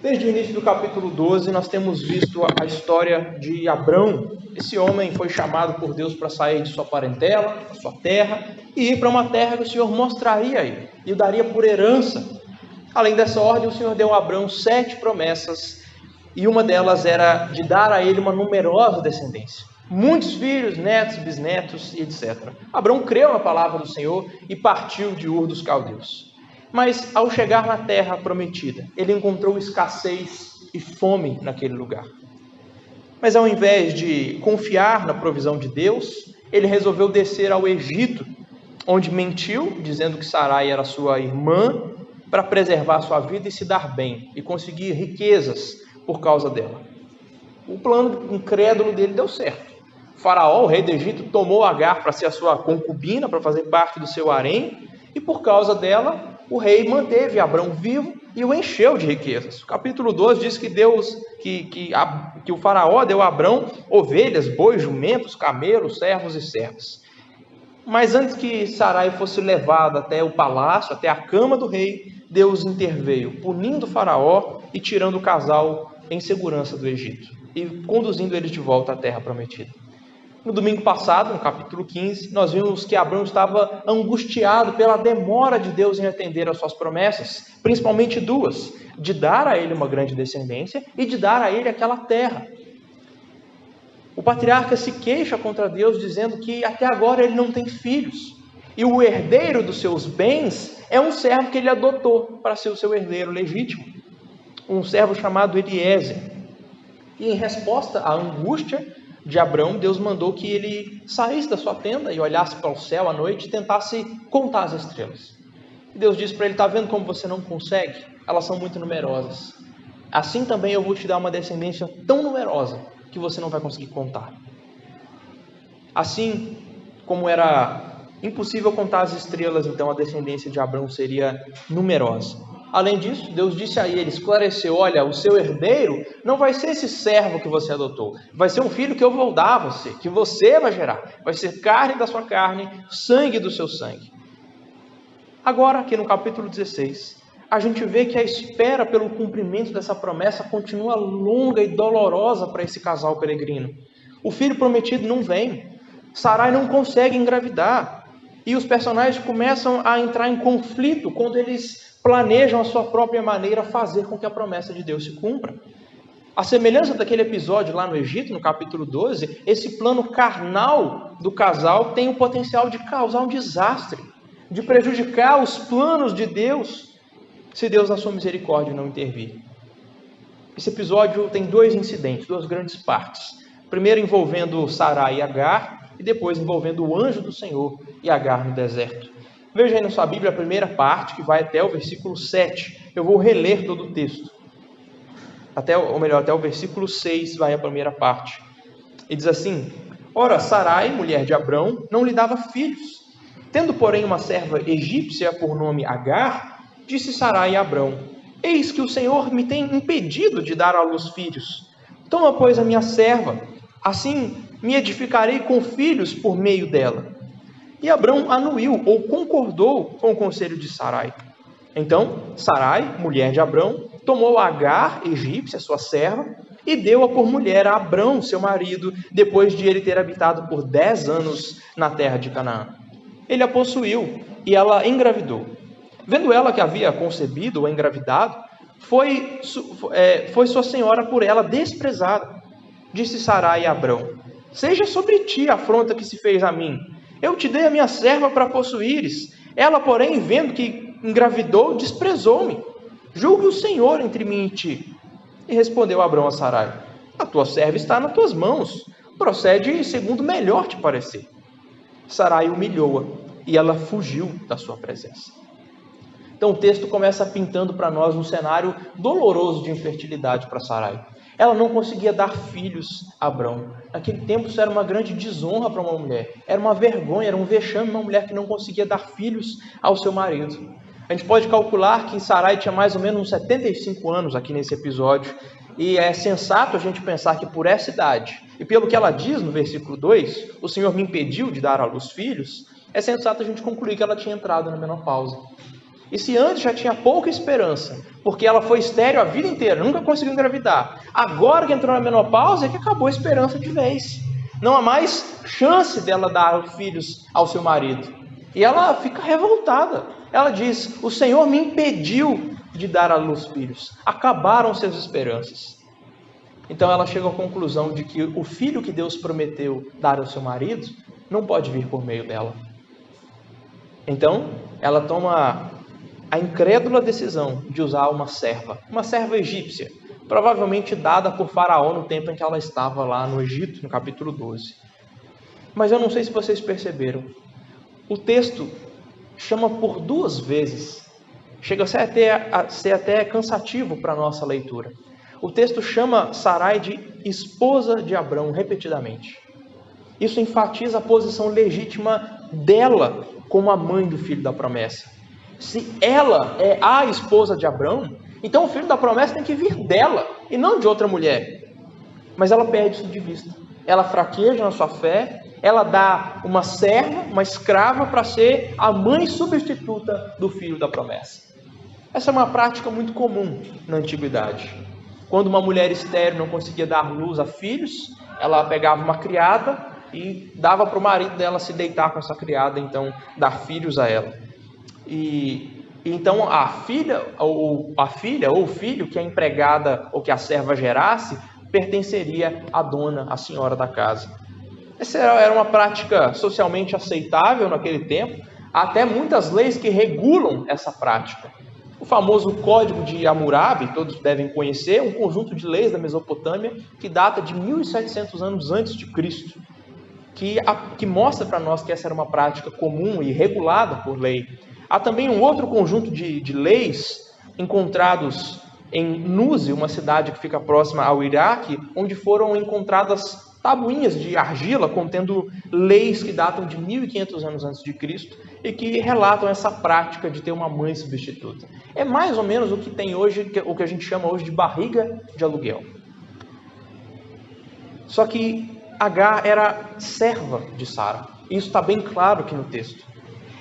Desde o início do capítulo 12, nós temos visto a história de Abrão. Esse homem foi chamado por Deus para sair de sua parentela, da sua terra, e ir para uma terra que o Senhor mostraria a ele, e o daria por herança. Além dessa ordem, o Senhor deu a Abrão 7 promessas, e uma delas era de dar a ele uma numerosa descendência. Muitos filhos, netos, bisnetos e etc. Abrão creu na palavra do Senhor e partiu de Ur dos Caldeus. Mas, ao chegar na terra prometida, ele encontrou escassez e fome naquele lugar. Mas, ao invés de confiar na provisão de Deus, ele resolveu descer ao Egito, onde mentiu, dizendo que Sarai era sua irmã, para preservar sua vida e se dar bem, e conseguir riquezas por causa dela. O plano incrédulo dele deu certo. Faraó, o rei do Egito, tomou Agar para ser a sua concubina, para fazer parte do seu harém, e por causa dela, o rei manteve Abrão vivo e o encheu de riquezas. O capítulo 12 diz que o faraó deu a Abrão ovelhas, bois, jumentos, camelos, servos e servas. Mas antes que Sarai fosse levada até o palácio, até a cama do rei, Deus interveio, punindo o faraó e tirando o casal em segurança do Egito e conduzindo eles de volta à terra prometida. No domingo passado, no capítulo 15, nós vimos que Abrão estava angustiado pela demora de Deus em atender às suas promessas, principalmente duas: de dar a ele uma grande descendência e de dar a ele aquela terra. O patriarca se queixa contra Deus, dizendo que até agora ele não tem filhos, e o herdeiro dos seus bens é um servo que ele adotou para ser o seu herdeiro legítimo, um servo chamado Eliezer. E em resposta à angústia de Abrão, Deus mandou que ele saísse da sua tenda e olhasse para o céu à noite e tentasse contar as estrelas. E Deus disse para ele: está vendo como você não consegue? Elas são muito numerosas. Assim também eu vou te dar uma descendência tão numerosa que você não vai conseguir contar. Assim como era impossível contar as estrelas, então a descendência de Abrão seria numerosa. Além disso, Deus disse a ele, esclareceu: olha, o seu herdeiro não vai ser esse servo que você adotou, vai ser um filho que eu vou dar a você, que você vai gerar, vai ser carne da sua carne, sangue do seu sangue. Agora, aqui no capítulo 16, a gente vê que a espera pelo cumprimento dessa promessa continua longa e dolorosa para esse casal peregrino. O filho prometido não vem, Sarai não consegue engravidar, e os personagens começam a entrar em conflito quando eles planejam a sua própria maneira fazer com que a promessa de Deus se cumpra. A semelhança daquele episódio lá no Egito, no capítulo 12, esse plano carnal do casal tem o potencial de causar um desastre, de prejudicar os planos de Deus, se Deus na sua misericórdia não intervir. Esse episódio tem dois incidentes, duas grandes partes. Primeiro envolvendo Sarai e Agar, e depois envolvendo o anjo do Senhor e Agar no deserto. Veja aí na sua Bíblia a primeira parte, que vai até o versículo 7. Eu vou reler todo o texto. Até o versículo 6 vai a primeira parte. E diz assim: ora, Sarai, mulher de Abrão, não lhe dava filhos. Tendo, porém, uma serva egípcia por nome Agar, disse Sarai a Abrão: eis que o Senhor me tem impedido de dar à luz filhos. Toma, pois, a minha serva, assim me edificarei com filhos por meio dela. E Abrão anuiu, ou concordou com o conselho de Sarai. Então, Sarai, mulher de Abrão, tomou Agar, egípcia, sua serva, e deu-a por mulher a Abrão, seu marido, depois de ele ter habitado por 10 anos na terra de Canaã. Ele a possuiu, e ela engravidou. Vendo ela que havia concebido ou engravidado, foi sua senhora por ela desprezada. Disse Sarai a Abrão: seja sobre ti a afronta que se fez a mim. Eu te dei a minha serva para possuíres. Ela, porém, vendo que engravidou, desprezou-me. Julgue o Senhor entre mim e ti. E respondeu Abrão a Sarai: a tua serva está nas tuas mãos. Procede segundo melhor te parecer. Sarai humilhou-a, e ela fugiu da sua presença. Então o texto começa pintando para nós um cenário doloroso de infertilidade para Sarai. Ela não conseguia dar filhos a Abrão. Naquele tempo isso era uma grande desonra para uma mulher. Era uma vergonha, era um vexame uma mulher que não conseguia dar filhos ao seu marido. A gente pode calcular que Sarai tinha mais ou menos uns 75 anos aqui nesse episódio. E é sensato a gente pensar que por essa idade, e pelo que ela diz no versículo 2, o Senhor me impediu de dar à luz filhos, é sensato a gente concluir que ela tinha entrado na menopausa. E se antes já tinha pouca esperança, porque ela foi estéril a vida inteira, nunca conseguiu engravidar, agora que entrou na menopausa é que acabou a esperança de vez. Não há mais chance dela dar filhos ao seu marido. E ela fica revoltada. Ela diz: o Senhor me impediu de dar à luz filhos. Acabaram suas esperanças. Então ela chega à conclusão de que o filho que Deus prometeu dar ao seu marido não pode vir por meio dela. Então ela toma a incrédula decisão de usar uma serva egípcia, provavelmente dada por Faraó no tempo em que ela estava lá no Egito, no capítulo 12. Mas eu não sei se vocês perceberam, o texto chama por 2 vezes, chega a ser até cansativo para a nossa leitura. O texto chama Sarai de esposa de Abrão repetidamente. Isso enfatiza a posição legítima dela como a mãe do filho da promessa. Se ela é a esposa de Abrão, então o filho da promessa tem que vir dela e não de outra mulher. Mas ela perde isso de vista. Ela fraqueja na sua fé, ela dá uma serva, uma escrava, para ser a mãe substituta do filho da promessa. Essa é uma prática muito comum na antiguidade. Quando uma mulher estéril não conseguia dar luz a filhos, ela pegava uma criada e dava para o marido dela se deitar com essa criada, então dar filhos a ela. E então a filha ou o filho que a empregada ou que a serva gerasse pertenceria à dona, à senhora da casa. Essa era uma prática socialmente aceitável naquele tempo, há até muitas leis que regulam essa prática. O famoso Código de Hammurabi, todos devem conhecer, um conjunto de leis da Mesopotâmia que data de 1700 anos antes de Cristo, que mostra para nós que essa era uma prática comum e regulada por lei. Há também um outro conjunto de leis encontrados em Nuzi, uma cidade que fica próxima ao Iraque, onde foram encontradas tabuinhas de argila contendo leis que datam de 1500 anos antes de Cristo e que relatam essa prática de ter uma mãe substituta. É mais ou menos o que tem hoje, o que a gente chama hoje de barriga de aluguel. Só que Agar era serva de Sara. Isso está bem claro aqui no texto.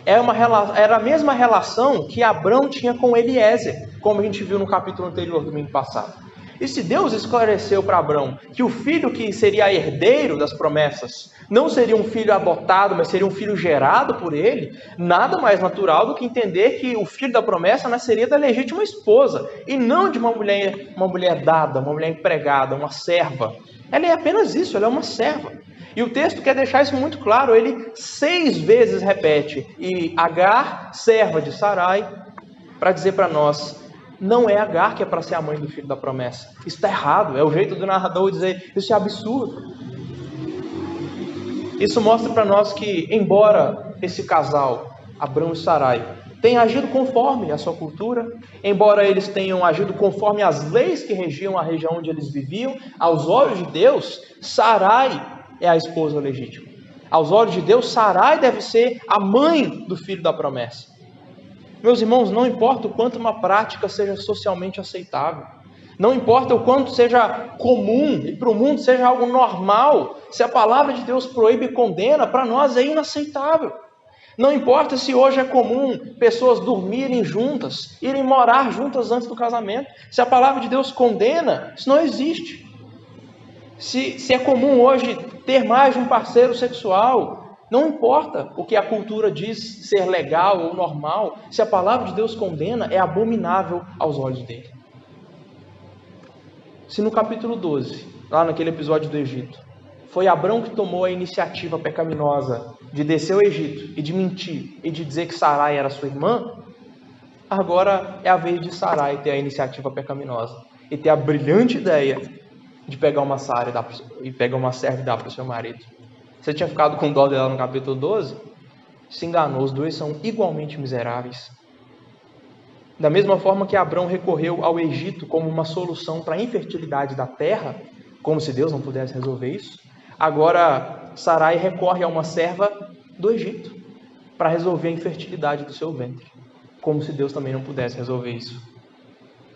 Era a mesma relação que Abrão tinha com Eliezer, como a gente viu no capítulo anterior, domingo passado. E se Deus esclareceu para Abrão que o filho que seria herdeiro das promessas não seria um filho adotado, mas seria um filho gerado por ele, nada mais natural do que entender que o filho da promessa nasceria da legítima esposa, e não de uma mulher dada, uma mulher empregada, uma serva. Ela é apenas isso, ela é uma serva. E o texto quer deixar isso muito claro, ele 6 vezes repete, e Agar, serva de Sarai, para dizer para nós, não é Agar que é para ser a mãe do filho da promessa. Isso está errado, é o jeito do narrador dizer, isso é absurdo. Isso mostra para nós que, embora esse casal, Abrão e Sarai, tenha agido conforme a sua cultura, embora eles tenham agido conforme as leis que regiam a região onde eles viviam, aos olhos de Deus, Sarai é a esposa legítima. Aos olhos de Deus, Sarai deve ser a mãe do filho da promessa. Meus irmãos, não importa o quanto uma prática seja socialmente aceitável, não importa o quanto seja comum e para o mundo seja algo normal, se a palavra de Deus proíbe e condena, para nós é inaceitável. Não importa se hoje é comum pessoas dormirem juntas, irem morar juntas antes do casamento, se a palavra de Deus condena, isso não existe. Se é comum hoje ter mais de um parceiro sexual, não importa o que a cultura diz ser legal ou normal, se a palavra de Deus condena, é abominável aos olhos dele. Se no capítulo 12, lá naquele episódio do Egito, foi Abrão que tomou a iniciativa pecaminosa de descer ao Egito e de mentir e de dizer que Sarai era sua irmã, agora é a vez de Sarai ter a iniciativa pecaminosa e ter a brilhante ideia de pegar uma serva e dar para o seu marido. Você tinha ficado com dó dela no capítulo 12? Se enganou, os dois são igualmente miseráveis. Da mesma forma que Abrão recorreu ao Egito como uma solução para a infertilidade da terra, como se Deus não pudesse resolver isso, agora Sarai recorre a uma serva do Egito para resolver a infertilidade do seu ventre, como se Deus também não pudesse resolver isso.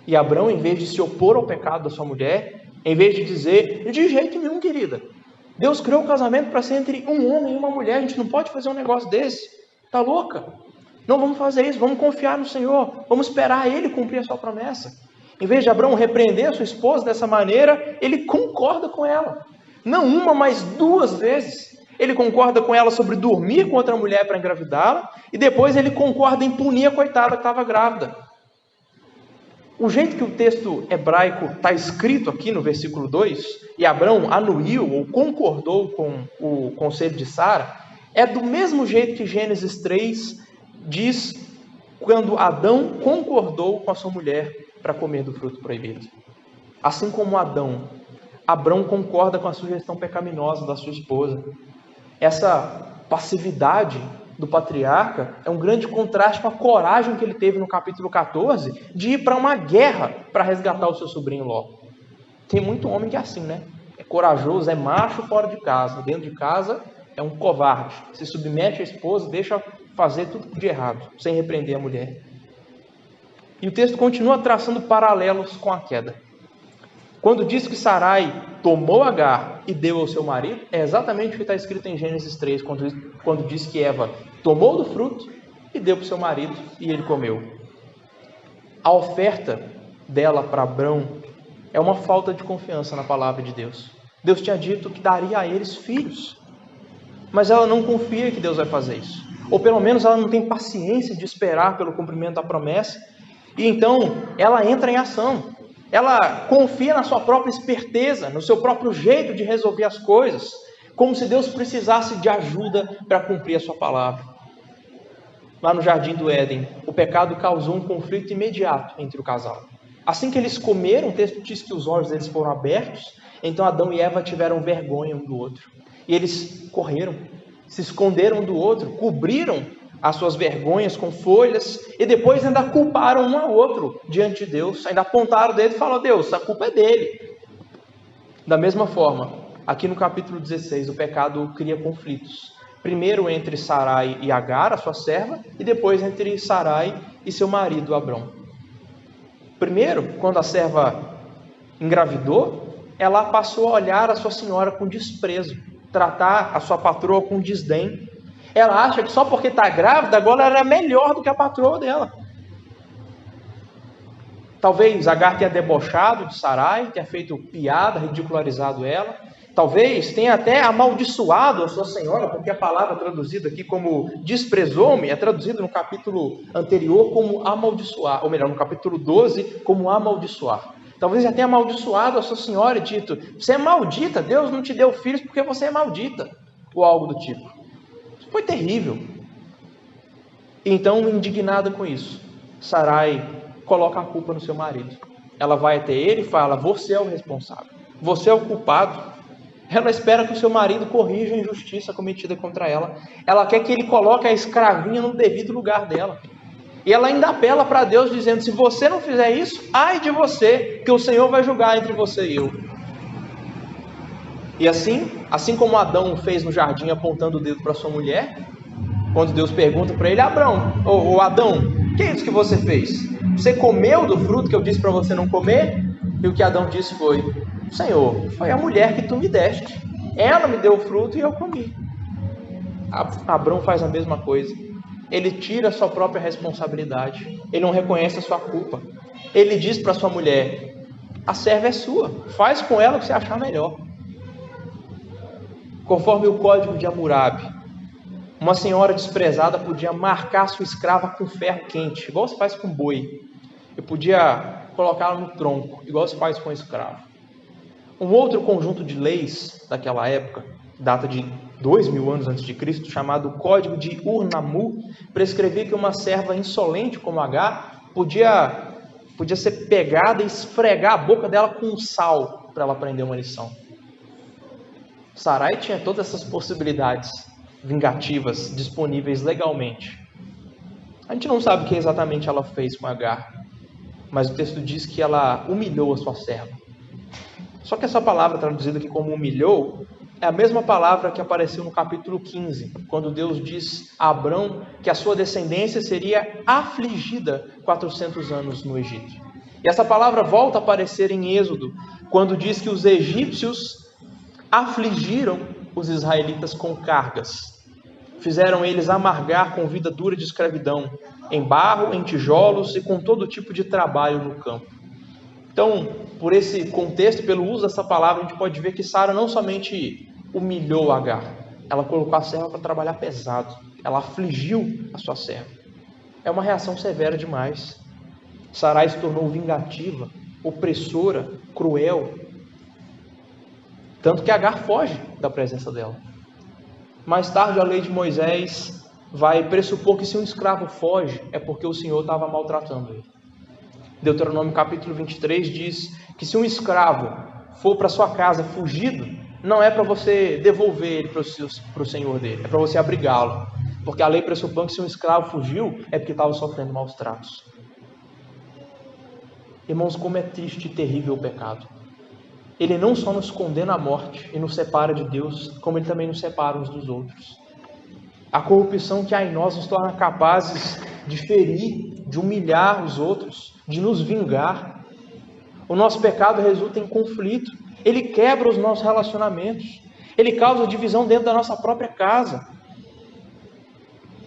E Abrão, em vez de se opor ao pecado da sua mulher, em vez de dizer, de jeito nenhum, querida, Deus criou o casamento para ser entre um homem e uma mulher, a gente não pode fazer um negócio desse, tá louca? Não vamos fazer isso, vamos confiar no Senhor, vamos esperar Ele cumprir a sua promessa. Em vez de Abraão repreender a sua esposa dessa maneira, ele concorda com ela. Não uma, mas 2 vezes. Ele concorda com ela sobre dormir com outra mulher para engravidá-la, e depois ele concorda em punir a coitada que estava grávida. O jeito que o texto hebraico está escrito aqui no versículo 2, e Abraão anuiu ou concordou com o conselho de Sara, é do mesmo jeito que Gênesis 3 diz quando Adão concordou com a sua mulher para comer do fruto proibido. Assim como Adão, Abraão concorda com a sugestão pecaminosa da sua esposa. Essa passividade do patriarca é um grande contraste com a coragem que ele teve no capítulo 14 de ir para uma guerra para resgatar o seu sobrinho Ló. Tem muito homem que é assim, né? É corajoso, é macho fora de casa. Dentro de casa é um covarde. Se submete à esposa, deixa fazer tudo de errado, sem repreender a mulher. E o texto continua traçando paralelos com a queda. Quando diz que Sarai tomou Agar e deu ao seu marido, é exatamente o que está escrito em Gênesis 3, quando diz que Eva tomou do fruto e deu para o seu marido e ele comeu. A oferta dela para Abrão é uma falta de confiança na palavra de Deus. Deus tinha dito que daria a eles filhos, mas ela não confia que Deus vai fazer isso. Ou pelo menos ela não tem paciência de esperar pelo cumprimento da promessa, e então ela entra em ação. Ela confia na sua própria esperteza, no seu próprio jeito de resolver as coisas, como se Deus precisasse de ajuda para cumprir a sua palavra. Lá no Jardim do Éden, o pecado causou um conflito imediato entre o casal. Assim que eles comeram, o texto diz que os olhos deles foram abertos, então Adão e Eva tiveram vergonha um do outro. E eles correram, se esconderam um do outro, cobriram as suas vergonhas com folhas, e depois ainda culparam um ao outro diante de Deus, ainda apontaram o dedo e falaram: Deus, a culpa é dele. Da mesma forma, aqui no capítulo 16, o pecado cria conflitos. Primeiro entre Sarai e Agar, a sua serva, e depois entre Sarai e seu marido Abrão. Primeiro, quando a serva engravidou, ela passou a olhar a sua senhora com desprezo, tratar a sua patroa com desdém. Ela acha que só porque está grávida, agora ela é melhor do que a patroa dela. Talvez Agar tenha debochado de Sarai, tenha feito piada, ridicularizado ela. Talvez tenha até amaldiçoado a sua senhora, porque a palavra traduzida aqui como desprezou-me é traduzida no capítulo anterior como amaldiçoar, ou melhor, no capítulo 12 como amaldiçoar. Talvez já tenha amaldiçoado a sua senhora e dito: você é maldita, Deus não te deu filhos porque você é maldita, ou algo do tipo. Foi terrível. Então, indignada com isso, Sarai coloca a culpa no seu marido. Ela vai até ele e fala: você é o responsável, você é o culpado. Ela espera que o seu marido corrija a injustiça cometida contra ela. Ela quer que ele coloque a escravinha no devido lugar dela. E ela ainda apela para Deus dizendo: se você não fizer isso, ai de você, que o Senhor vai julgar entre você e eu. E assim como Adão fez no jardim apontando o dedo para sua mulher, quando Deus pergunta para ele: Adão, o que é isso que você fez? Você comeu do fruto que eu disse para você não comer? E o que Adão disse foi: Senhor, foi a mulher que tu me deste. Ela me deu o fruto e eu comi. Abrão faz a mesma coisa. Ele tira a sua própria responsabilidade. Ele não reconhece a sua culpa. Ele diz para sua mulher: a serva é sua, faz com ela o que você achar melhor. Conforme o código de Hammurabi, uma senhora desprezada podia marcar sua escrava com ferro quente, igual se faz com boi, e podia colocá-la no tronco, igual se faz com escravo. Um outro conjunto de leis daquela época, data de 2000 anos antes de Cristo, chamado Código de Ur-Nammu, prescrevia que uma serva insolente como Agar podia ser pegada e esfregar a boca dela com sal para ela aprender uma lição. Sarai tinha todas essas possibilidades vingativas disponíveis legalmente. A gente não sabe o que exatamente ela fez com Agar, mas o texto diz que ela humilhou a sua serva. Só que essa palavra traduzida aqui como humilhou é a mesma palavra que apareceu no capítulo 15, quando Deus diz a Abrão que a sua descendência seria afligida 400 anos no Egito. E essa palavra volta a aparecer em Êxodo, quando diz que os egípcios afligiram os israelitas com cargas. Fizeram eles amargar com vida dura de escravidão, em barro, em tijolos e com todo tipo de trabalho no campo. Então, por esse contexto, pelo uso dessa palavra, a gente pode ver que Sara não somente humilhou Agar, ela colocou a serva para trabalhar pesado, ela afligiu a sua serva. É uma reação severa demais. Sarai se tornou vingativa, opressora, cruel, tanto que Agar foge da presença dela. Mais tarde, a lei de Moisés vai pressupor que se um escravo foge, é porque o Senhor estava maltratando ele. Deuteronômio capítulo 23 diz que se um escravo for para sua casa fugido, não é para você devolver ele para o senhor dele, é para você abrigá-lo. Porque a lei pressupõe que se um escravo fugiu, é porque estava sofrendo maus tratos. Irmãos, como é triste e terrível o pecado. Ele não só nos condena à morte e nos separa de Deus, como ele também nos separa uns dos outros. A corrupção que há em nós nos torna capazes de ferir, de humilhar os outros, de nos vingar. O nosso pecado resulta em conflito. Ele quebra os nossos relacionamentos. Ele causa divisão dentro da nossa própria casa.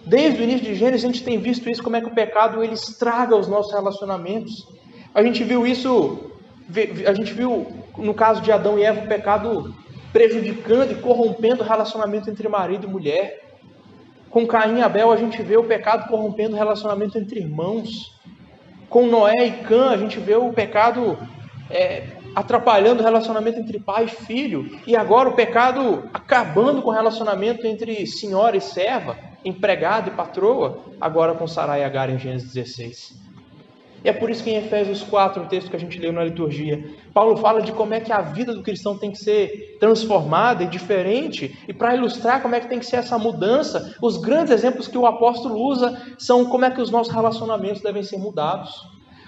Desde o início de Gênesis a gente tem visto isso, como é que o pecado ele estraga os nossos relacionamentos. A gente viu no caso de Adão e Eva, o pecado prejudicando e corrompendo o relacionamento entre marido e mulher. Com Caim e Abel a gente vê o pecado corrompendo o relacionamento entre irmãos. Com Noé e Cã a gente vê o pecado atrapalhando o relacionamento entre pai e filho. E agora o pecado acabando com o relacionamento entre senhora e serva, empregado e patroa, agora com Sarai e Agar em Gênesis 16. E é por isso que em Efésios 4, o texto que a gente leu na liturgia, Paulo fala de como é que a vida do cristão tem que ser transformada e diferente, e para ilustrar como é que tem que ser essa mudança, os grandes exemplos que o apóstolo usa são como é que os nossos relacionamentos devem ser mudados,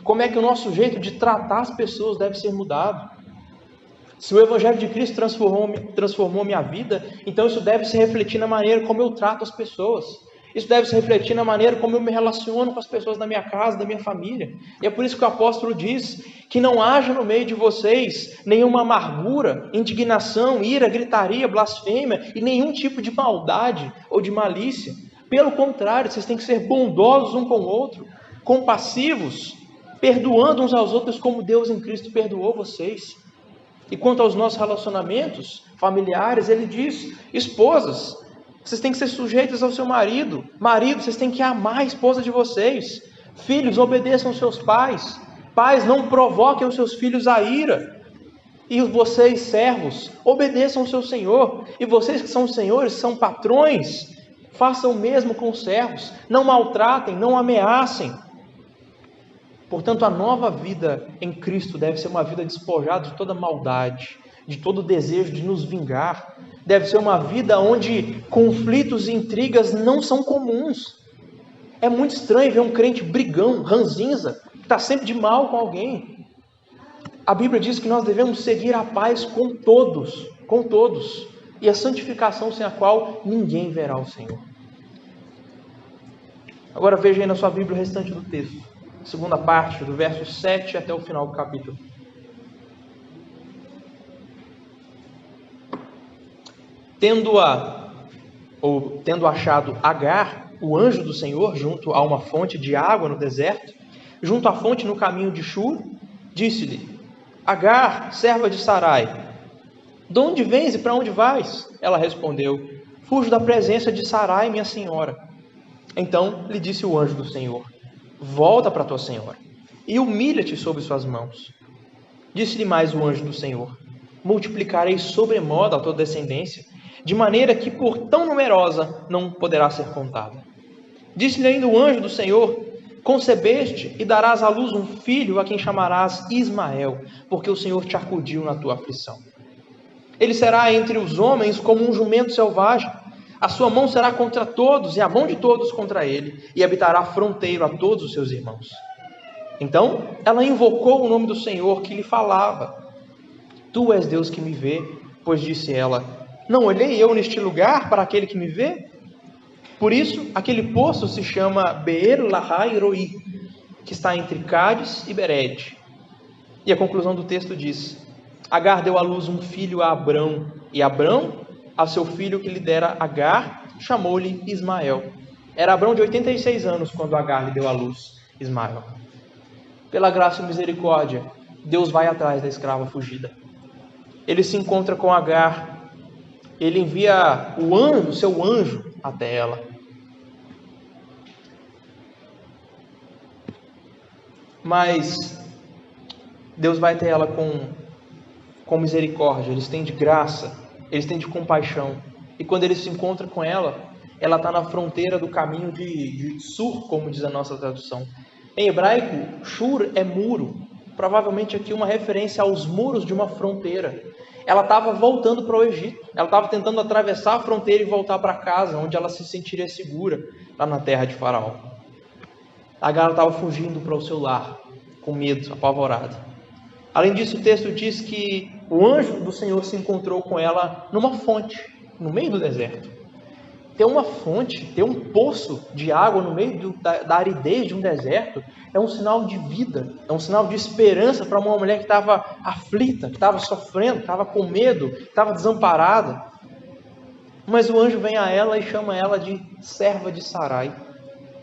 como é que o nosso jeito de tratar as pessoas deve ser mudado. Se o Evangelho de Cristo transformou minha vida, então isso deve se refletir na maneira como eu trato as pessoas. Isso deve se refletir na maneira como eu me relaciono com as pessoas da minha casa, da minha família. E é por isso que o apóstolo diz que não haja no meio de vocês nenhuma amargura, indignação, ira, gritaria, blasfêmia e nenhum tipo de maldade ou de malícia. Pelo contrário, vocês têm que ser bondosos um com o outro, compassivos, perdoando uns aos outros como Deus em Cristo perdoou vocês. E quanto aos nossos relacionamentos familiares, ele diz: esposas, vocês têm que ser sujeitos ao seu marido. Marido, vocês têm que amar a esposa de vocês. Filhos, obedeçam aos seus pais. Pais, não provoquem os seus filhos à ira. E vocês, servos, obedeçam ao seu Senhor. E vocês que são senhores, são patrões, façam o mesmo com os servos. Não maltratem, não ameacem. Portanto, a nova vida em Cristo deve ser uma vida despojada de toda maldade, de todo desejo de nos vingar. Deve ser uma vida onde conflitos e intrigas não são comuns. É muito estranho ver um crente brigão, ranzinza, que está sempre de mal com alguém. A Bíblia diz que nós devemos seguir a paz com todos, e a santificação sem a qual ninguém verá o Senhor. Agora veja aí na sua Bíblia o restante do texto. Segunda parte, do verso 7 até o final do capítulo. Tendo achado Agar, o anjo do Senhor, junto a uma fonte de água no deserto, junto à fonte no caminho de Shur, disse-lhe: Agar, serva de Sarai, de onde vens e para onde vais? Ela respondeu: fujo da presença de Sarai, minha senhora. Então lhe disse o anjo do Senhor: volta para tua senhora e humilha-te sob suas mãos. Disse-lhe mais o anjo do Senhor: multiplicarei sobremodo a tua descendência, de maneira que por tão numerosa não poderá ser contada. Disse-lhe ainda o anjo do Senhor: concebeste e darás à luz um filho, a quem chamarás Ismael, porque o Senhor te acudiu na tua aflição. Ele será entre os homens como um jumento selvagem. A sua mão será contra todos e a mão de todos contra ele, e habitará fronteiro a todos os seus irmãos. Então ela invocou o nome do Senhor que lhe falava. Tu és Deus que me vê, pois disse ela: não olhei eu neste lugar para aquele que me vê? Por isso, aquele poço se chama Beer Lahai Roi, que está entre Cádiz e Bered. E a conclusão do texto diz: Agar deu à luz um filho a Abrão, e Abrão a seu filho que lhe dera Agar, chamou-lhe Ismael. Era Abrão de 86 anos quando Agar lhe deu à luz Ismael. Pela graça e misericórdia, Deus vai atrás da escrava fugida. Ele se encontra com Agar. Ele envia o seu anjo até ela. Mas Deus vai até ela com misericórdia. Ele estende graça, ele estende compaixão. E quando ele se encontra com ela está na fronteira do caminho de Sur, como diz a nossa tradução. Em hebraico, Shur é muro. Provavelmente aqui uma referência aos muros de uma fronteira. Ela estava voltando para o Egito. Ela estava tentando atravessar a fronteira e voltar para casa, onde ela se sentiria segura, lá na terra de Faraó. Agar estava fugindo para o seu lar, com medo, apavorada. Além disso, o texto diz que o anjo do Senhor se encontrou com ela numa fonte, no meio do deserto. Ter uma fonte, ter um poço de água no meio da aridez de um deserto é um sinal de vida, é um sinal de esperança para uma mulher que estava aflita, que estava sofrendo, que estava com medo, que estava desamparada. Mas o anjo vem a ela e chama ela de serva de Sarai.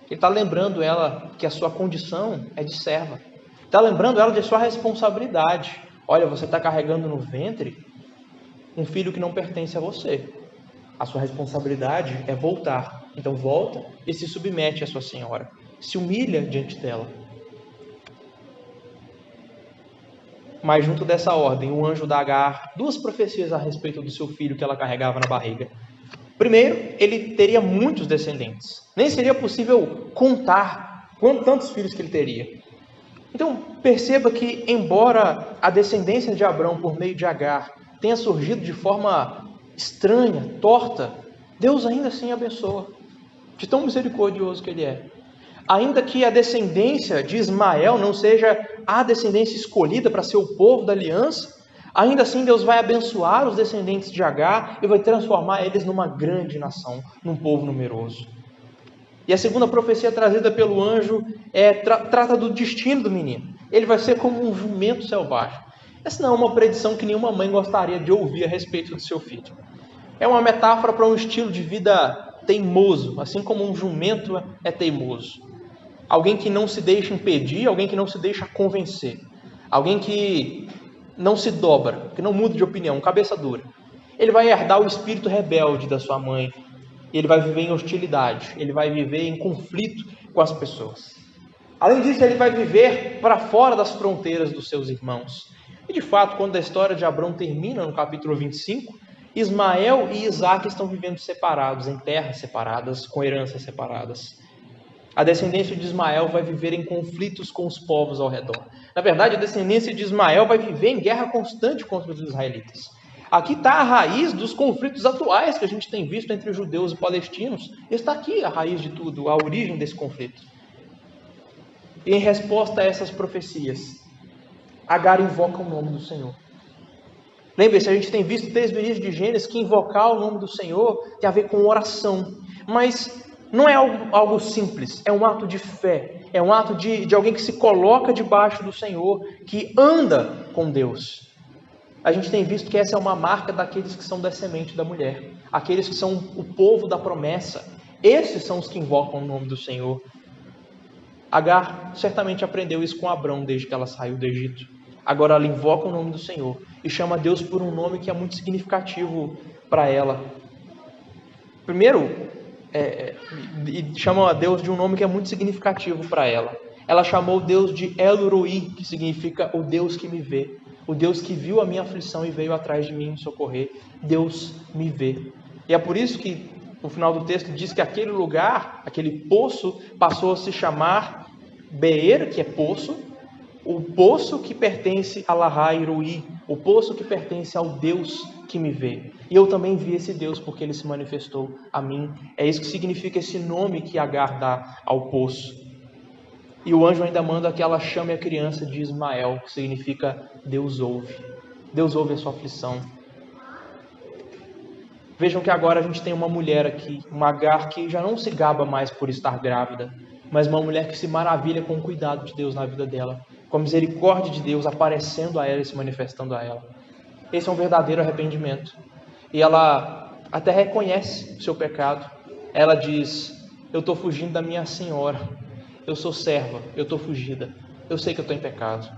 Ele está lembrando ela que a sua condição é de serva. Está lembrando ela de sua responsabilidade. Olha, você está carregando no ventre um filho que não pertence a você. A sua responsabilidade é voltar. Então volta e se submete à sua senhora. Se humilha diante dela. Mas junto dessa ordem, o anjo dá a Agar duas profecias a respeito do seu filho que ela carregava na barriga. Primeiro, ele teria muitos descendentes. Nem seria possível contar tantos filhos que ele teria. Então, perceba que, embora a descendência de Abrão por meio de Agar tenha surgido de forma estranha, torta, Deus ainda assim abençoa, de tão misericordioso que Ele é. Ainda que a descendência de Ismael não seja a descendência escolhida para ser o povo da aliança, ainda assim Deus vai abençoar os descendentes de Agar e vai transformar eles numa grande nação, num povo numeroso. E a segunda profecia trazida pelo anjo trata do destino do menino. Ele vai ser como um jumento selvagem. Essa não é uma predição que nenhuma mãe gostaria de ouvir a respeito do seu filho. É uma metáfora para um estilo de vida teimoso, assim como um jumento é teimoso. Alguém que não se deixa impedir, alguém que não se deixa convencer. Alguém que não se dobra, que não muda de opinião, cabeça dura. Ele vai herdar o espírito rebelde da sua mãe. Ele vai viver em hostilidade, ele vai viver em conflito com as pessoas. Além disso, ele vai viver para fora das fronteiras dos seus irmãos. E de fato, quando a história de Abrão termina no capítulo 25, Ismael e Isaac estão vivendo separados, em terras separadas, com heranças separadas. A descendência de Ismael vai viver em conflitos com os povos ao redor. Na verdade, a descendência de Ismael vai viver em guerra constante contra os israelitas. Aqui está a raiz dos conflitos atuais que a gente tem visto entre judeus e palestinos. Está aqui a raiz de tudo, a origem desse conflito. E em resposta a essas profecias, Agar invoca o nome do Senhor. Lembre-se, a gente tem visto desde o início de Gênesis que invocar o nome do Senhor tem a ver com oração. Mas não é algo simples, é um ato de fé. É um ato de alguém que se coloca debaixo do Senhor, que anda com Deus. A gente tem visto que essa é uma marca daqueles que são da semente da mulher. Aqueles que são o povo da promessa. Esses são os que invocam o nome do Senhor. Agar certamente aprendeu isso com Abrão desde que ela saiu do Egito. Agora ela invoca o nome do Senhor e chama Deus por um nome que é muito significativo para ela. Primeiro, chama a Deus de um nome que é muito significativo para ela. Ela chamou Deus de El Roi, que significa o Deus que me vê. O Deus que viu a minha aflição e veio atrás de mim me socorrer. Deus me vê. E é por isso que no final do texto diz que aquele lugar, aquele poço, passou a se chamar Beer, que é poço, o poço que pertence a Lahai Roi, o poço que pertence ao Deus que me vê. E eu também vi esse Deus porque ele se manifestou a mim. É isso que significa esse nome que Agar dá ao poço. E o anjo ainda manda que ela chame a criança de Ismael, que significa Deus ouve. Deus ouve a sua aflição. Vejam que agora a gente tem uma mulher aqui, uma Agar que já não se gaba mais por estar grávida, mas uma mulher que se maravilha com o cuidado de Deus na vida dela, com a misericórdia de Deus aparecendo a ela e se manifestando a ela. Esse é um verdadeiro arrependimento. E ela até reconhece o seu pecado. Ela diz: eu estou fugindo da minha senhora, eu sou serva, eu estou fugida, eu sei que eu estou em pecado.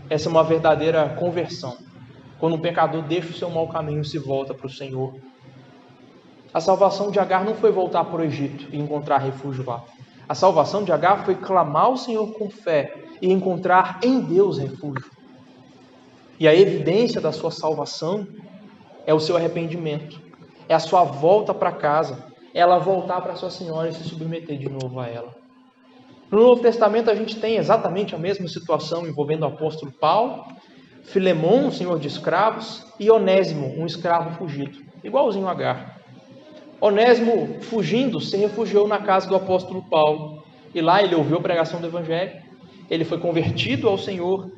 Essa é uma verdadeira conversão, quando um pecador deixa o seu mau caminho e se volta para o Senhor. A salvação de Agar não foi voltar para o Egito e encontrar refúgio lá. A salvação de Agar foi clamar ao Senhor com fé e encontrar em Deus refúgio. E a evidência da sua salvação é o seu arrependimento, é a sua volta para casa, é ela voltar para sua senhora e se submeter de novo a ela. No Novo Testamento a gente tem exatamente a mesma situação envolvendo o apóstolo Paulo, Filemão, um senhor de escravos, e Onésimo, um escravo fugido, igualzinho a Agar. Onésimo, fugindo, se refugiou na casa do apóstolo Paulo, e lá ele ouviu a pregação do evangelho, ele foi convertido ao Senhor,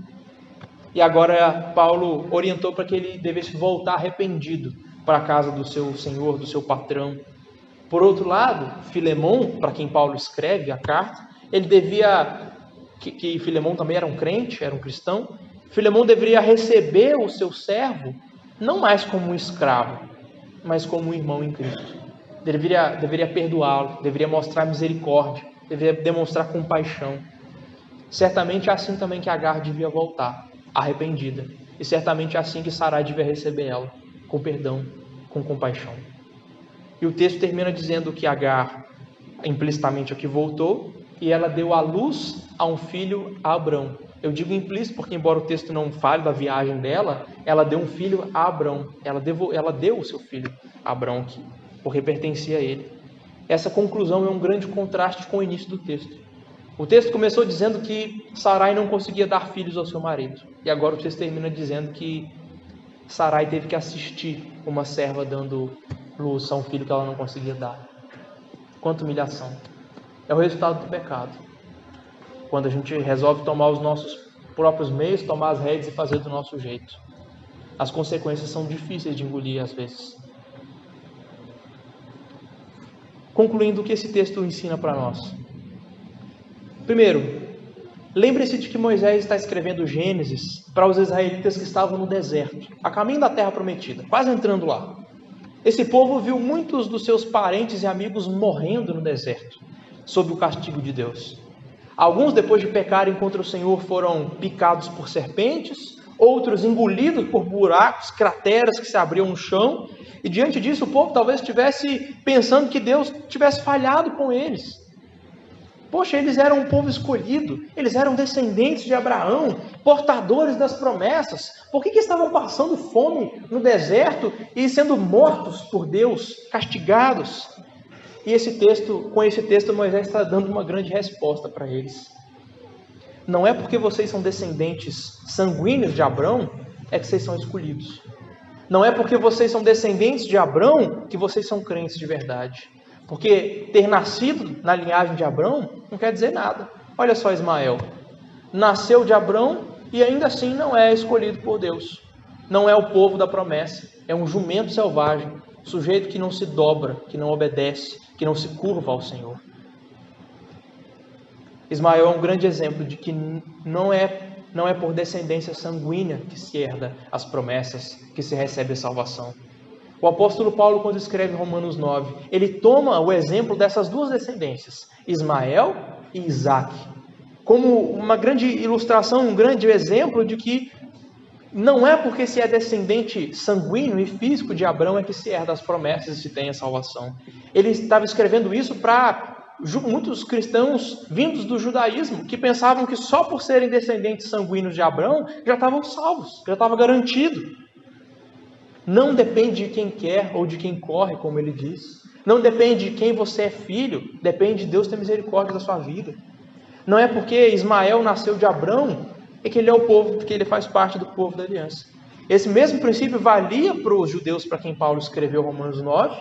e agora Paulo orientou para que ele devesse voltar arrependido para a casa do seu senhor, do seu patrão. Por outro lado, Filemão, para quem Paulo escreve a carta, ele devia, que Filemão também era um crente, era um cristão, Filemão deveria receber o seu servo, não mais como um escravo, mas como um irmão em Cristo. Deveria perdoá-lo, deveria mostrar misericórdia, deveria demonstrar compaixão. Certamente é assim também que Agar devia voltar, arrependida. E certamente é assim que Sarai devia receber ela, com perdão, com compaixão. E o texto termina dizendo que Agar, implicitamente aqui, voltou, e ela deu à luz a um filho a Abrão. Eu digo implícito porque, embora o texto não fale da viagem dela, ela deu um filho a Abrão. Ela deu o seu filho a Abrão aqui, porque pertencia a ele. Essa conclusão é um grande contraste com o início do texto. O texto começou dizendo que Sarai não conseguia dar filhos ao seu marido. E agora o texto termina dizendo que Sarai teve que assistir uma serva dando luz a um filho que ela não conseguia dar. Quanta humilhação. É o resultado do pecado. Quando a gente resolve tomar os nossos próprios meios, tomar as rédeas e fazer do nosso jeito. As consequências são difíceis de engolir às vezes. Concluindo, o que esse texto ensina para nós? Primeiro, lembre-se de que Moisés está escrevendo Gênesis para os israelitas que estavam no deserto, a caminho da terra prometida, quase entrando lá. Esse povo viu muitos dos seus parentes e amigos morrendo no deserto, sob o castigo de Deus. Alguns, depois de pecarem contra o Senhor, foram picados por serpentes, outros engolidos por buracos, crateras que se abriam no chão, e diante disso o povo talvez estivesse pensando que Deus tivesse falhado com eles. Poxa, eles eram um povo escolhido, eles eram descendentes de Abraão, portadores das promessas. Por que estavam passando fome no deserto e sendo mortos por Deus, castigados? E com esse texto, Moisés está dando uma grande resposta para eles. Não é porque vocês são descendentes sanguíneos de Abraão, é que vocês são escolhidos. Não é porque vocês são descendentes de Abraão que vocês são crentes de verdade. Porque ter nascido na linhagem de Abraão não quer dizer nada. Olha só Ismael. Nasceu de Abraão e ainda assim não é escolhido por Deus. Não é o povo da promessa. É um jumento selvagem. Sujeito que não se dobra, que não obedece, que não se curva ao Senhor. Ismael é um grande exemplo de que não é por descendência sanguínea que se herda as promessas, que se recebe a salvação. O apóstolo Paulo, quando escreve Romanos 9, ele toma o exemplo dessas duas descendências, Ismael e Isaque, como uma grande ilustração, um grande exemplo de que não é porque se é descendente sanguíneo e físico de Abraão é que se herda as promessas e se tem a salvação. Ele estava escrevendo isso para muitos cristãos vindos do judaísmo, que pensavam que só por serem descendentes sanguíneos de Abraão já estavam salvos, já estava garantido. Não depende de quem quer ou de quem corre, como ele diz. Não depende de quem você é filho, depende de Deus ter misericórdia da sua vida. Não é porque Ismael nasceu de Abraão é que ele é o povo, que ele faz parte do povo da aliança. Esse mesmo princípio valia para os judeus para quem Paulo escreveu Romanos 9.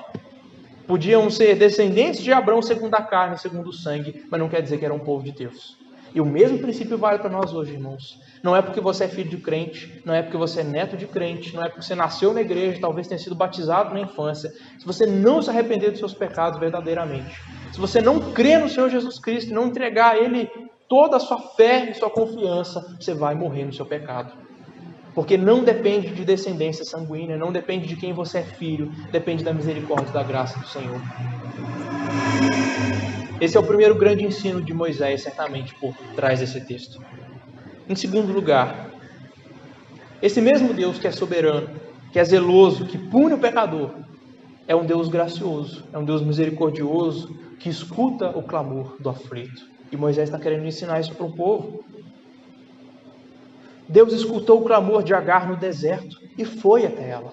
Podiam ser descendentes de Abraão segundo a carne, segundo o sangue, mas não quer dizer que eram um povo de Deus. E o mesmo princípio vale para nós hoje, irmãos. Não é porque você é filho de crente, não é porque você é neto de crente, não é porque você nasceu na igreja, talvez tenha sido batizado na infância. Se você não se arrepender dos seus pecados verdadeiramente, se você não crer no Senhor Jesus Cristo, não entregar a Ele toda a sua fé e sua confiança, você vai morrer no seu pecado. Porque não depende de descendência sanguínea, não depende de quem você é filho, depende da misericórdia e da graça do Senhor. Esse é o primeiro grande ensino de Moisés, certamente, por trás desse texto. Em segundo lugar, esse mesmo Deus que é soberano, que é zeloso, que pune o pecador, é um Deus gracioso, é um Deus misericordioso, que escuta o clamor do aflito. E Moisés está querendo ensinar isso para o povo. Deus escutou o clamor de Agar no deserto e foi até ela.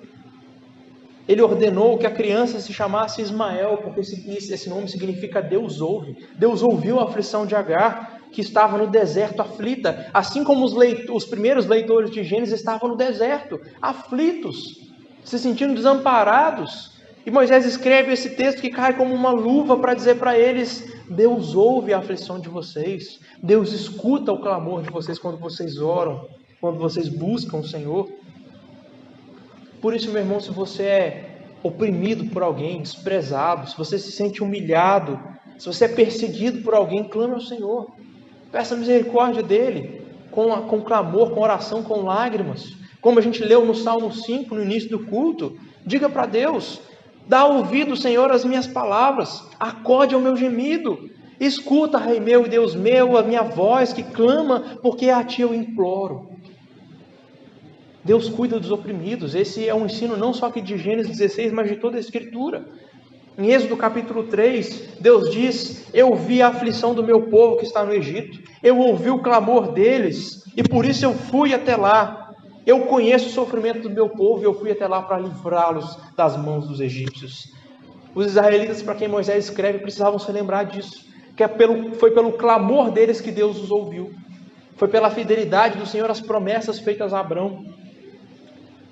Ele ordenou que a criança se chamasse Ismael, porque esse nome significa Deus ouve. Deus ouviu a aflição de Agar, que estava no deserto aflita, assim como os primeiros leitores de Gênesis estavam no deserto, aflitos, se sentindo desamparados. E Moisés escreve esse texto que cai como uma luva para dizer para eles: Deus ouve a aflição de vocês, Deus escuta o clamor de vocês quando vocês oram, quando vocês buscam o Senhor. Por isso, meu irmão, se você é oprimido por alguém, desprezado, se você se sente humilhado, se você é perseguido por alguém, clame ao Senhor. Peça misericórdia dele, com clamor, com oração, com lágrimas. Como a gente leu no Salmo 5, no início do culto, diga para Deus: dá ouvido, Senhor, às minhas palavras, acode ao meu gemido. Escuta, Rei meu e Deus meu, a minha voz que clama, porque a ti eu imploro. Deus cuida dos oprimidos. Esse é um ensino não só aqui de Gênesis 16, mas de toda a Escritura. Em Êxodo capítulo 3, Deus diz: eu vi a aflição do meu povo que está no Egito, eu ouvi o clamor deles, e por isso eu fui até lá. Eu conheço o sofrimento do meu povo, e eu fui até lá para livrá-los das mãos dos egípcios. Os israelitas, para quem Moisés escreve, precisavam se lembrar disso, que foi pelo clamor deles que Deus os ouviu. Foi pela fidelidade do Senhor às promessas feitas a Abrão.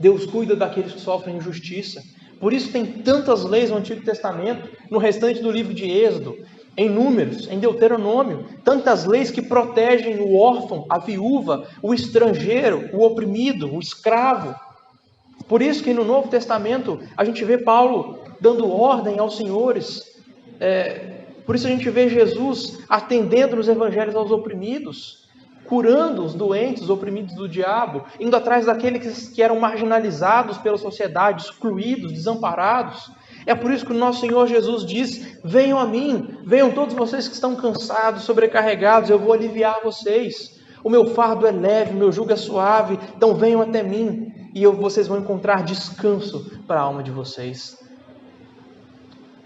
Deus cuida daqueles que sofrem injustiça. Por isso tem tantas leis no Antigo Testamento, no restante do livro de Êxodo, em Números, em Deuteronômio, tantas leis que protegem o órfão, a viúva, o estrangeiro, o oprimido, o escravo. Por isso que no Novo Testamento a gente vê Paulo dando ordem aos senhores. Por isso a gente vê Jesus atendendo nos evangelhos aos oprimidos, curando os doentes, os oprimidos do diabo, indo atrás daqueles que eram marginalizados pela sociedade, excluídos, desamparados. É por isso que o nosso Senhor Jesus diz: venham a mim, venham todos vocês que estão cansados, sobrecarregados, eu vou aliviar vocês. O meu fardo é leve, o meu jugo é suave, então venham até mim e vocês vão encontrar descanso para a alma de vocês.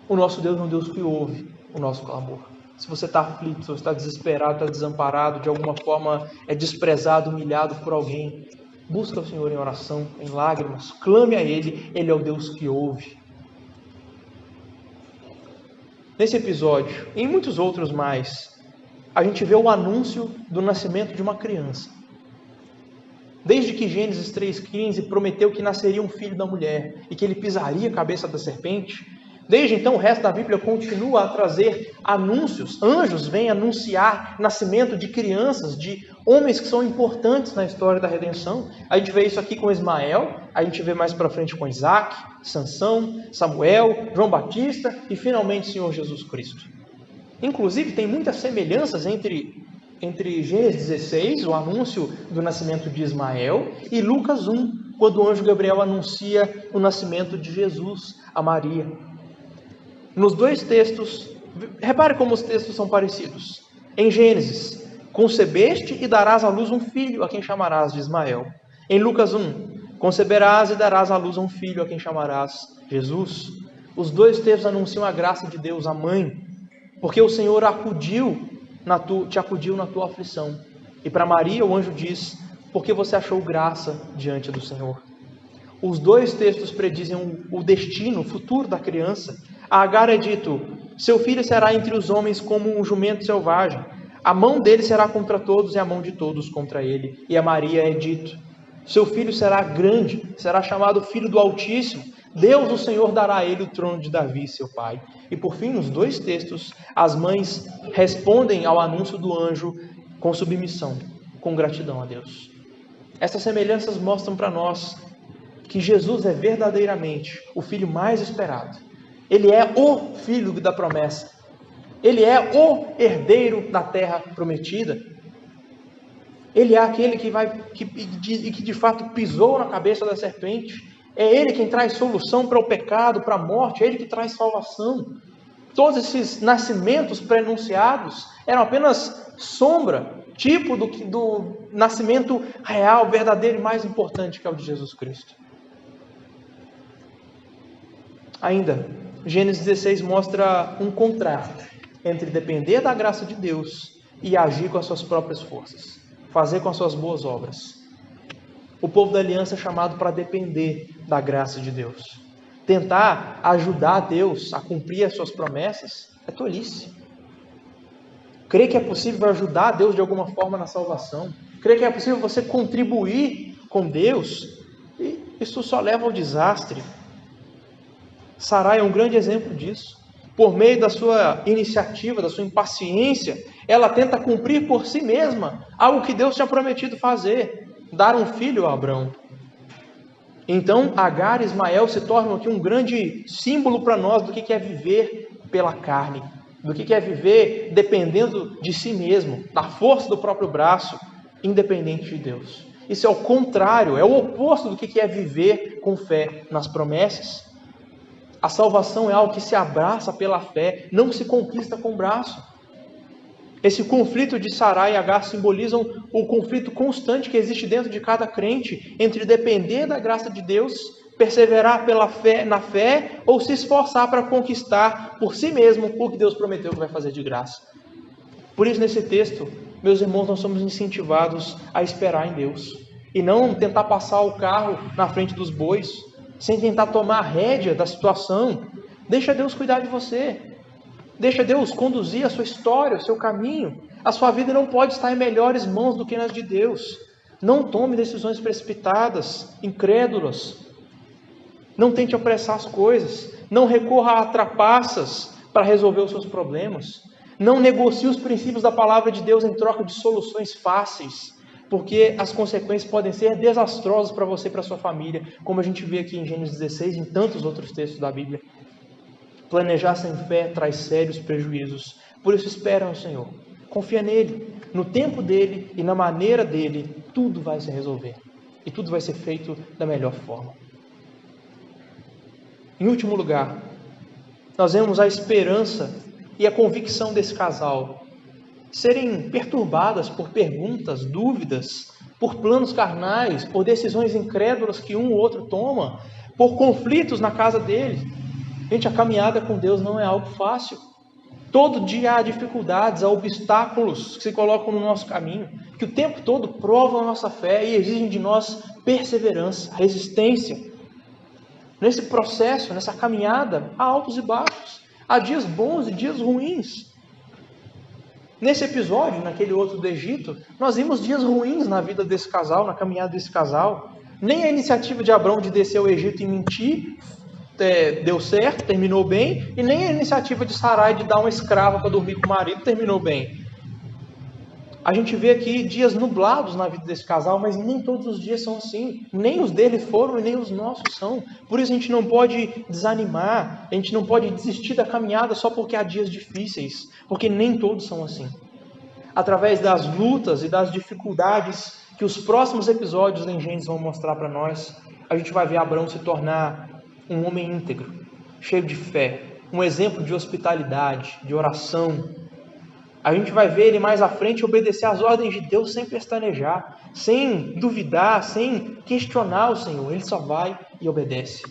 O nosso Deus é um Deus que ouve o nosso clamor. Se você está aflito, se você está desesperado, está desamparado, de alguma forma é desprezado, humilhado por alguém, busca o Senhor em oração, em lágrimas, clame a Ele, Ele é o Deus que ouve. Nesse episódio, e em muitos outros mais, a gente vê o anúncio do nascimento de uma criança. Desde que Gênesis 3,15 prometeu que nasceria um filho da mulher e que ele pisaria a cabeça da serpente, desde então o resto da Bíblia continua a trazer anúncios. Anjos vêm anunciar nascimento de crianças, de homens que são importantes na história da redenção. A gente vê isso aqui com Ismael, a gente vê mais para frente com Isaac, Sansão, Samuel, João Batista e finalmente o Senhor Jesus Cristo. Inclusive tem muitas semelhanças entre Gênesis 16, o anúncio do nascimento de Ismael, e Lucas 1, quando o anjo Gabriel anuncia o nascimento de Jesus a Maria. Nos dois textos, repare como os textos são parecidos. Em Gênesis, concebeste e darás à luz um filho, a quem chamarás de Ismael. Em Lucas 1, conceberás e darás à luz um filho, a quem chamarás Jesus. Os dois textos anunciam a graça de Deus, a mãe, porque o Senhor te acudiu na tua aflição. E para Maria o anjo diz: porque você achou graça diante do Senhor. Os dois textos predizem o destino, o futuro da criança. A Agar é dito: seu filho será entre os homens como um jumento selvagem. A mão dele será contra todos e a mão de todos contra ele. E a Maria é dito: seu filho será grande, será chamado Filho do Altíssimo. Deus, o Senhor, dará a ele o trono de Davi, seu pai. E por fim, nos dois textos, as mães respondem ao anúncio do anjo com submissão, com gratidão a Deus. Essas semelhanças mostram para nós que Jesus é verdadeiramente o filho mais esperado. Ele é o filho da promessa. Ele é o herdeiro da terra prometida. Ele é aquele que de fato pisou na cabeça da serpente. É Ele quem traz solução para o pecado, para a morte. É Ele que traz salvação. Todos esses nascimentos prenunciados eram apenas sombra, tipo do nascimento real, verdadeiro e mais importante, que é o de Jesus Cristo. Ainda, Gênesis 16 mostra um contraste entre depender da graça de Deus e agir com as suas próprias forças, fazer com as suas boas obras. O povo da aliança é chamado para depender da graça de Deus. Tentar ajudar Deus a cumprir as suas promessas é tolice. Crer que é possível ajudar Deus de alguma forma na salvação, crer que é possível você contribuir com Deus, isso só leva ao desastre. Sarai é um grande exemplo disso. Por meio da sua iniciativa, da sua impaciência, ela tenta cumprir por si mesma algo que Deus tinha prometido fazer, dar um filho a Abrão. Então, Agar e Ismael se tornam aqui um grande símbolo para nós do que é viver pela carne, do que é viver dependendo de si mesmo, da força do próprio braço, independente de Deus. Isso é o contrário, é o oposto do que é viver com fé nas promessas. A salvação é algo que se abraça pela fé, não se conquista com o braço. Esse conflito de Sarai e Agar simbolizam o conflito constante que existe dentro de cada crente entre depender da graça de Deus, perseverar pela fé, na fé, ou se esforçar para conquistar por si mesmo o que Deus prometeu que vai fazer de graça. Por isso, nesse texto, meus irmãos, nós somos incentivados a esperar em Deus e não tentar passar o carro na frente dos bois, sem tentar tomar a rédea da situação. Deixa Deus cuidar de você. Deixa Deus conduzir a sua história, o seu caminho. A sua vida não pode estar em melhores mãos do que nas de Deus. Não tome decisões precipitadas, incrédulas. Não tente apressar as coisas. Não recorra a trapaças para resolver os seus problemas. Não negocie os princípios da palavra de Deus em troca de soluções fáceis, porque as consequências podem ser desastrosas para você e para a sua família, como a gente vê aqui em Gênesis 16 e em tantos outros textos da Bíblia. Planejar sem fé traz sérios prejuízos. Por isso espera no Senhor. Confia nele. No tempo dele e na maneira dele, tudo vai se resolver. E tudo vai ser feito da melhor forma. Em último lugar, nós vemos a esperança e a convicção desse casal serem perturbadas por perguntas, dúvidas, por planos carnais, por decisões incrédulas que um ou outro toma, por conflitos na casa dele. Gente, a caminhada com Deus não é algo fácil. Todo dia há dificuldades, há obstáculos que se colocam no nosso caminho, que o tempo todo provam a nossa fé e exigem de nós perseverança, resistência. Nesse processo, nessa caminhada, há altos e baixos, há dias bons e dias ruins. Nesse episódio, naquele outro do Egito, nós vimos dias ruins na vida desse casal, na caminhada desse casal. Nem a iniciativa de Abrão de descer ao Egito e mentir deu certo, terminou bem, e nem a iniciativa de Sarai de dar uma escrava para dormir com o marido terminou bem. A gente vê aqui dias nublados na vida desse casal, mas nem todos os dias são assim. Nem os dele foram e nem os nossos são. Por isso a gente não pode desanimar, a gente não pode desistir da caminhada só porque há dias difíceis, porque nem todos são assim. Através das lutas e das dificuldades que os próximos episódios em Gênesis vão mostrar para nós, a gente vai ver Abraão se tornar um homem íntegro, cheio de fé, um exemplo de hospitalidade, de oração. A gente vai ver ele mais à frente obedecer às ordens de Deus sem pestanejar, sem duvidar, sem questionar o Senhor. Ele só vai e obedece.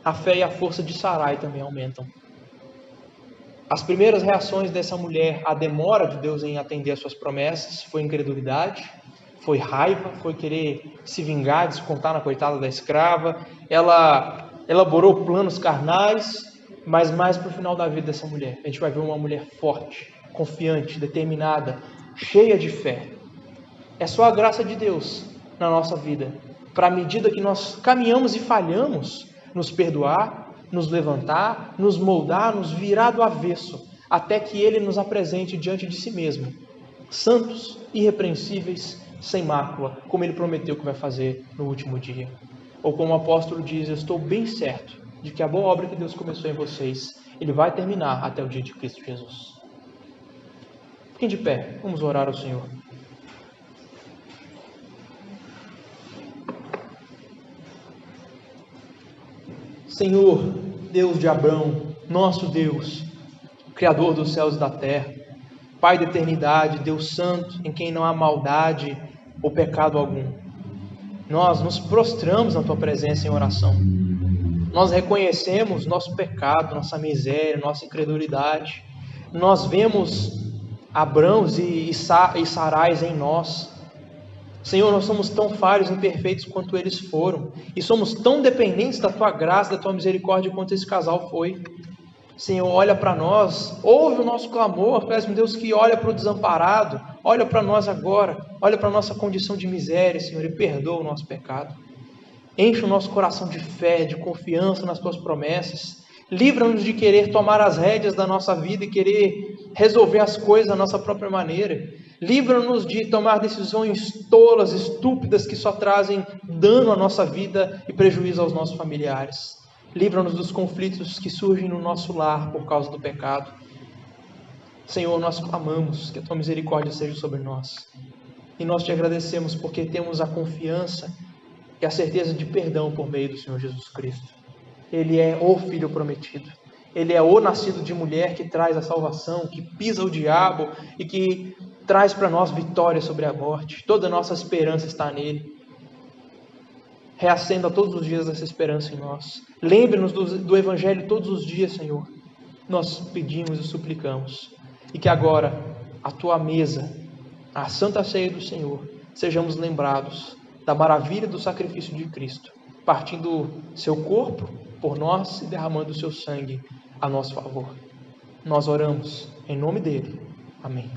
A fé e a força de Sarai também aumentam. As primeiras reações dessa mulher à demora de Deus em atender às suas promessas foi incredulidade, foi raiva, foi querer se vingar, descontar na coitada da escrava. Ela elaborou planos carnais, mas mais para o final da vida dessa mulher, a gente vai ver uma mulher forte, confiante, determinada, cheia de fé. É só a graça de Deus na nossa vida, para a medida que nós caminhamos e falhamos, nos perdoar, nos levantar, nos moldar, nos virar do avesso, até que Ele nos apresente diante de si mesmo, santos, irrepreensíveis, sem mácula, como Ele prometeu que vai fazer no último dia. Ou como o apóstolo diz, eu estou bem certo de que a boa obra que Deus começou em vocês, Ele vai terminar até o dia de Cristo Jesus. Por Fiquem de pé, vamos orar ao Senhor. Senhor, Deus de Abrão, nosso Deus, Criador dos céus e da terra, Pai da eternidade, Deus santo, em quem não há maldade ou pecado algum, nós nos prostramos na Tua presença em oração. Nós reconhecemos nosso pecado, nossa miséria, nossa incredulidade. Nós vemos Abrãos e Sarais em nós. Senhor, nós somos tão falhos e imperfeitos quanto eles foram, e somos tão dependentes da Tua graça, da Tua misericórdia quanto esse casal foi. Senhor, olha para nós, ouve o nosso clamor, péssimo Deus, que olha para o desamparado, olha para nós agora, olha para a nossa condição de miséria, Senhor, e perdoa o nosso pecado. Enche o nosso coração de fé, de confiança nas Tuas promessas. Livra-nos de querer tomar as rédeas da nossa vida e querer resolver as coisas da nossa própria maneira. Livra-nos de tomar decisões tolas, estúpidas, que só trazem dano à nossa vida e prejuízo aos nossos familiares. Livra-nos dos conflitos que surgem no nosso lar por causa do pecado. Senhor, nós clamamos que a Tua misericórdia seja sobre nós. E nós Te agradecemos porque temos a confiança e a certeza de perdão por meio do Senhor Jesus Cristo. Ele é o Filho prometido. Ele é o nascido de mulher que traz a salvação, que pisa o diabo e que traz para nós vitória sobre a morte. Toda a nossa esperança está nele. Reacenda todos os dias essa esperança em nós. Lembre-nos do Evangelho todos os dias, Senhor. Nós pedimos e suplicamos. E que agora, a Tua mesa, a Santa Ceia do Senhor, sejamos lembrados da maravilha do sacrifício de Cristo, partindo Seu corpo por nós e derramando o Seu sangue a nosso favor. Nós oramos em nome dEle. Amém.